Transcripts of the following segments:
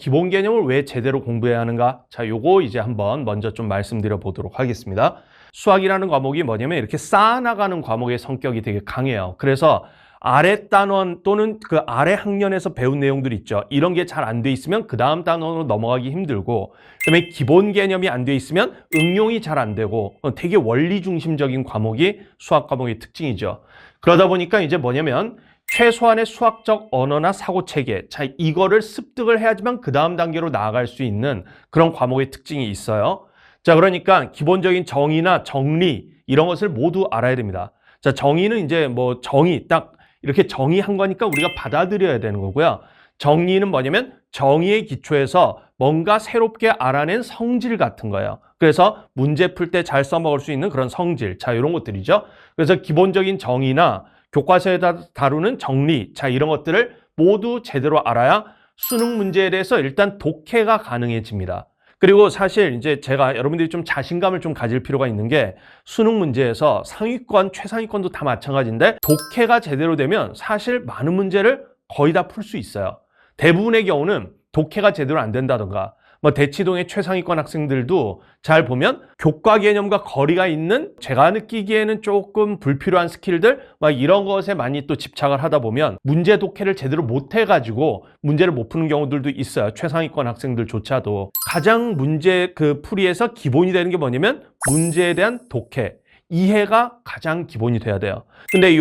기본 개념을 왜 제대로 공부해야 하는가? 자, 요거 이제 한번 먼저 좀 말씀드려 보도록 하겠습니다. 수학이라는 과목이 뭐냐면 이렇게 쌓아나가는 과목의 성격이 되게 강해요. 그래서 아래 단원 또는 그 아래 학년에서 배운 내용들 있죠. 이런 게 잘 안 돼 있으면 그 다음 단원으로 넘어가기 힘들고, 그다음에 기본 개념이 안 돼 있으면 응용이 잘 안 되고, 되게 원리 중심적인 과목이 수학 과목의 특징이죠. 그러다 보니까 이제 뭐냐면 최소한의 수학적 언어나 사고 체계, 자, 이거를 습득을 해야지만 그 다음 단계로 나아갈 수 있는 그런 과목의 특징이 있어요. 자, 그러니까 기본적인 정의나 정리 이런 것을 모두 알아야 됩니다. 자, 정의는 이제 뭐 정의 딱 이렇게 정의한 거니까 우리가 받아들여야 되는 거고요. 정리는 뭐냐면 정의의 기초에서 뭔가 새롭게 알아낸 성질 같은 거예요. 그래서 문제 풀 때 잘 써먹을 수 있는 그런 성질, 자, 이런 것들이죠. 그래서 기본적인 정의나 교과서에 다루는 정리, 자, 이런 것들을 모두 제대로 알아야 수능 문제에 대해서 일단 독해가 가능해집니다. 그리고 사실 이제 제가 여러분들이 좀 자신감을 좀 가질 필요가 있는 게, 수능 문제에서 상위권, 최상위권도 다 마찬가지인데 독해가 제대로 되면 사실 많은 문제를 거의 다 풀 수 있어요. 대부분의 경우는 독해가 제대로 안 된다던가, 뭐 대치동의 최상위권 학생들도 잘 보면 교과 개념과 거리가 있는, 제가 느끼기에는 조금 불필요한 스킬들 막 이런 것에 많이 또 집착을 하다 보면 문제 독해를 제대로 못 해가지고 문제를 못 푸는 경우들도 있어요. 최상위권 학생들조차도. 가장 문제 그 풀이에서 기본이 되는 게 뭐냐면 문제에 대한 독해, 이해가 가장 기본이 돼야 돼요. 근데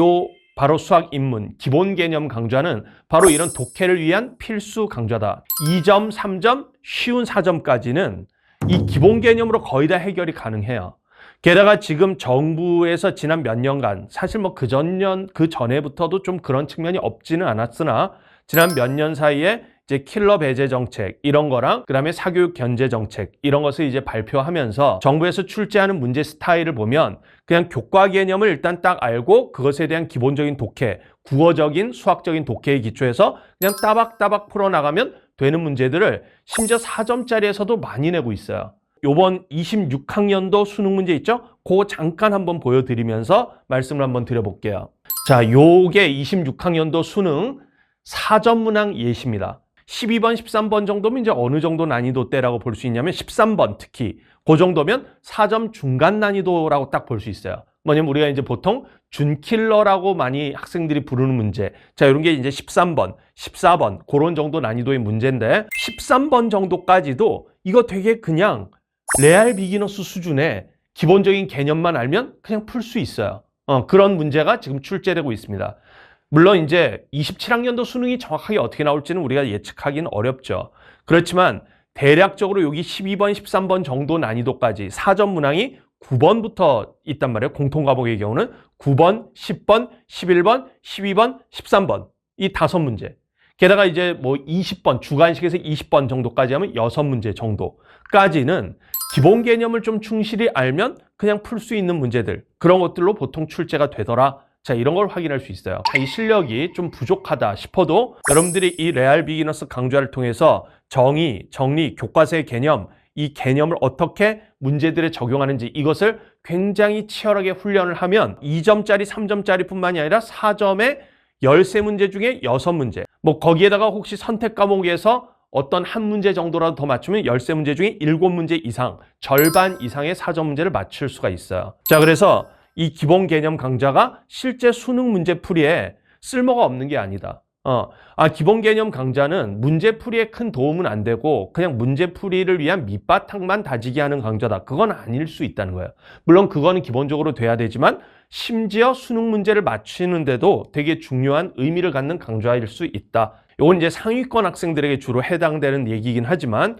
바로 수학 입문 기본 개념 강좌는 바로 이런 독해를 위한 필수 강좌다. 2점, 3점, 쉬운 4점까지는 이 기본 개념으로 거의 다 해결이 가능해요. 게다가 지금 정부에서 지난 몇 년간, 사실 뭐 그 전에부터도 좀 그런 측면이 없지는 않았으나 지난 몇 년 사이에 이제 킬러 배제 정책 이런 거랑 그다음에 사교육 견제 정책 이런 것을 이제 발표하면서 정부에서 출제하는 문제 스타일을 보면 그냥 교과 개념을 일단 딱 알고 그것에 대한 기본적인 독해, 국어적인 수학적인 독해에 기초해서 그냥 따박따박 풀어나가면 되는 문제들을 심지어 4점짜리에서도 많이 내고 있어요. 요번 26학년도 수능 문제 있죠? 그거 잠깐 한번 보여드리면서 말씀을 한번 드려볼게요. 자, 요게 26학년도 수능 4점 문항 예시입니다. 12번, 13번 정도면 이제 어느 정도 난이도대라고 볼 수 있냐면 13번 특히 그 정도면 4점 중간 난이도라고 딱 볼 수 있어요. 뭐냐면 우리가 이제 보통 준킬러라고 많이 학생들이 부르는 문제. 자, 이런 게 이제 13번, 14번 그런 정도 난이도의 문제인데 13번 정도까지도 이거 되게 그냥 레알 비기너스 수준의 기본적인 개념만 알면 그냥 풀 수 있어요. 그런 문제가 지금 출제되고 있습니다. 물론 이제 27학년도 수능이 정확하게 어떻게 나올지는 우리가 예측하기는 어렵죠. 그렇지만 대략적으로 여기 12번, 13번 정도 난이도까지 4점 문항이 9번부터 있단 말이에요. 공통과목의 경우는 9번, 10번, 11번, 12번, 13번 이 5문제. 게다가 이제 뭐 20번, 주관식에서 20번 정도까지 하면 6문제 정도까지는 기본 개념을 좀 충실히 알면 그냥 풀 수 있는 문제들, 그런 것들로 보통 출제가 되더라. 자, 이런 걸 확인할 수 있어요. 자, 이 실력이 좀 부족하다 싶어도 여러분들이 이 레알 비기너스 강좌를 통해서 정의, 정리, 교과서의 개념, 이 개념을 어떻게 문제들에 적용하는지 이것을 굉장히 치열하게 훈련을 하면 2점짜리, 3점짜리 뿐만이 아니라 4점의 13문제 중에 6문제. 뭐 거기에다가 혹시 선택 과목에서 어떤 한 문제 정도라도 더 맞추면 13문제 중에 7문제 이상, 절반 이상의 4점 문제를 맞출 수가 있어요. 자, 그래서 이 기본 개념 강좌가 실제 수능 문제 풀이에 쓸모가 없는 게 아니다. 기본 개념 강좌는 문제 풀이에 큰 도움은 안 되고 그냥 문제 풀이를 위한 밑바탕만 다지게 하는 강좌다. 그건 아닐 수 있다는 거예요. 물론 그거는 기본적으로 돼야 되지만 심지어 수능 문제를 맞추는데도 되게 중요한 의미를 갖는 강좌일 수 있다. 이건 이제 상위권 학생들에게 주로 해당되는 얘기이긴 하지만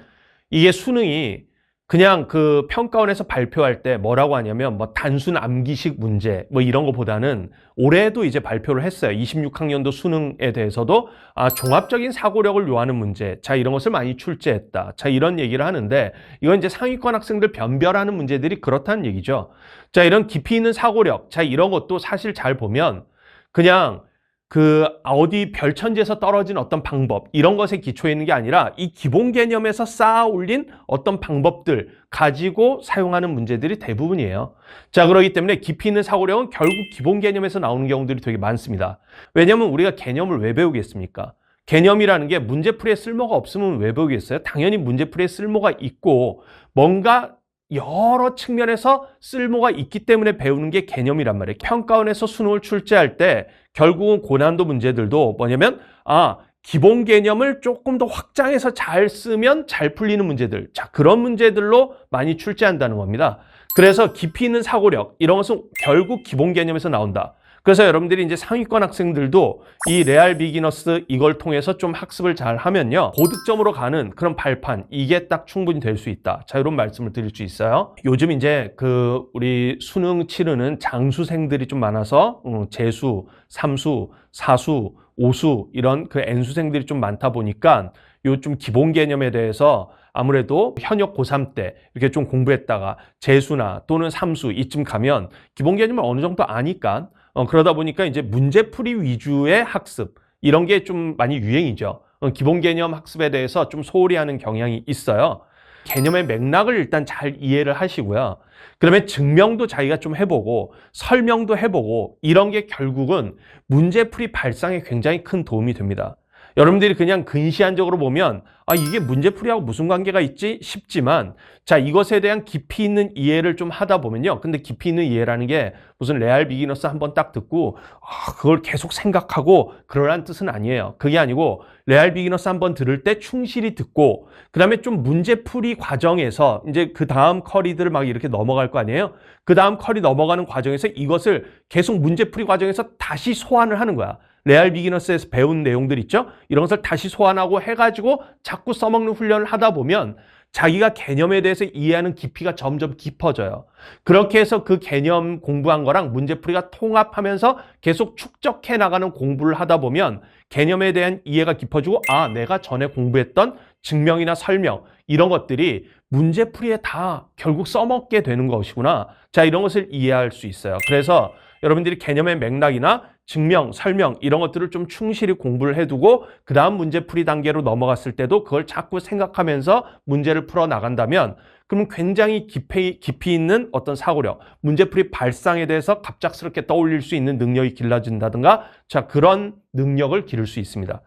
이게 수능이 그냥 그 평가원에서 발표할 때 뭐라고 하냐면 뭐 단순 암기식 문제 뭐 이런 거보다는 올해도 이제 발표를 했어요. 26학년도 수능에 대해서도 종합적인 사고력을 요하는 문제, 자, 이런 것을 많이 출제했다. 자, 이런 얘기를 하는데 이건 이제 상위권 학생들 변별하는 문제들이 그렇다는 얘기죠. 자, 이런 깊이 있는 사고력, 자, 이런 것도 사실 잘 보면 그냥 그 어디 별천지에서 떨어진 어떤 방법 이런 것에 기초해 있는 게 아니라 이 기본 개념에서 쌓아 올린 어떤 방법들 가지고 사용하는 문제들이 대부분이에요. 자, 그렇기 때문에 깊이 있는 사고력은 결국 기본 개념에서 나오는 경우들이 되게 많습니다. 왜냐하면 우리가 개념을 왜 배우겠습니까? 개념이라는 게 문제풀이에 쓸모가 없으면 왜 배우겠어요? 당연히 문제풀이에 쓸모가 있고 뭔가 여러 측면에서 쓸모가 있기 때문에 배우는 게 개념이란 말이에요. 평가원에서 수능을 출제할 때 결국은 고난도 문제들도 뭐냐면 기본 개념을 조금 더 확장해서 잘 쓰면 잘 풀리는 문제들. 자, 그런 문제들로 많이 출제한다는 겁니다. 그래서 깊이 있는 사고력, 이런 것은 결국 기본 개념에서 나온다. 그래서 여러분들이 이제 상위권 학생들도 이 레알 비기너스 이걸 통해서 좀 학습을 잘 하면요. 고득점으로 가는 그런 발판, 이게 딱 충분히 될 수 있다. 자, 이런 말씀을 드릴 수 있어요. 요즘 이제 우리 수능 치르는 장수생들이 좀 많아서 재수, 삼수, 사수, 오수 이런 N수생들이 좀 많다 보니까 요 좀 기본 개념에 대해서 아무래도 현역 고3 때 이렇게 좀 공부했다가 재수나 또는 삼수 이쯤 가면 기본 개념을 어느 정도 아니까 그러다 보니까 이제 문제풀이 위주의 학습 이런 게 좀 많이 유행이죠. 기본 개념 학습에 대해서 좀 소홀히 하는 경향이 있어요. 개념의 맥락을 일단 잘 이해를 하시고요. 그다음에 증명도 자기가 좀 해보고 설명도 해보고 이런 게 결국은 문제풀이 발상에 굉장히 큰 도움이 됩니다. 여러분들이 그냥 근시안적으로 보면 이게 문제풀이하고 무슨 관계가 있지 싶지만 자, 이것에 대한 깊이 있는 이해를 좀 하다 보면요. 근데 깊이 있는 이해라는 게 무슨 레알 비기너스 한번 딱 듣고 그걸 계속 생각하고 그러라는 뜻은 아니에요. 그게 아니고 레알 비기너스 한번 들을 때 충실히 듣고 그다음에 좀 문제풀이 과정에서 이제 그 다음 커리들을 막 이렇게 넘어갈 거 아니에요. 그 다음 커리 넘어가는 과정에서 이것을 계속 문제풀이 과정에서 다시 소환을 하는 거야. 레알 비기너스에서 배운 내용들 있죠? 이런 것을 다시 소환하고 해가지고 자꾸 써먹는 훈련을 하다 보면 자기가 개념에 대해서 이해하는 깊이가 점점 깊어져요. 그렇게 해서 그 개념 공부한 거랑 문제풀이가 통합하면서 계속 축적해 나가는 공부를 하다 보면 개념에 대한 이해가 깊어지고 내가 전에 공부했던 증명이나 설명 이런 것들이 문제풀이에 다 결국 써먹게 되는 것이구나. 자, 이런 것을 이해할 수 있어요. 그래서 여러분들이 개념의 맥락이나 증명, 설명 이런 것들을 좀 충실히 공부를 해두고 그 다음 문제풀이 단계로 넘어갔을 때도 그걸 자꾸 생각하면서 문제를 풀어 나간다면 그러면 굉장히 깊이 있는 어떤 사고력, 문제풀이 발상에 대해서 갑작스럽게 떠올릴 수 있는 능력이 길러진다든가 자, 그런 능력을 기를 수 있습니다.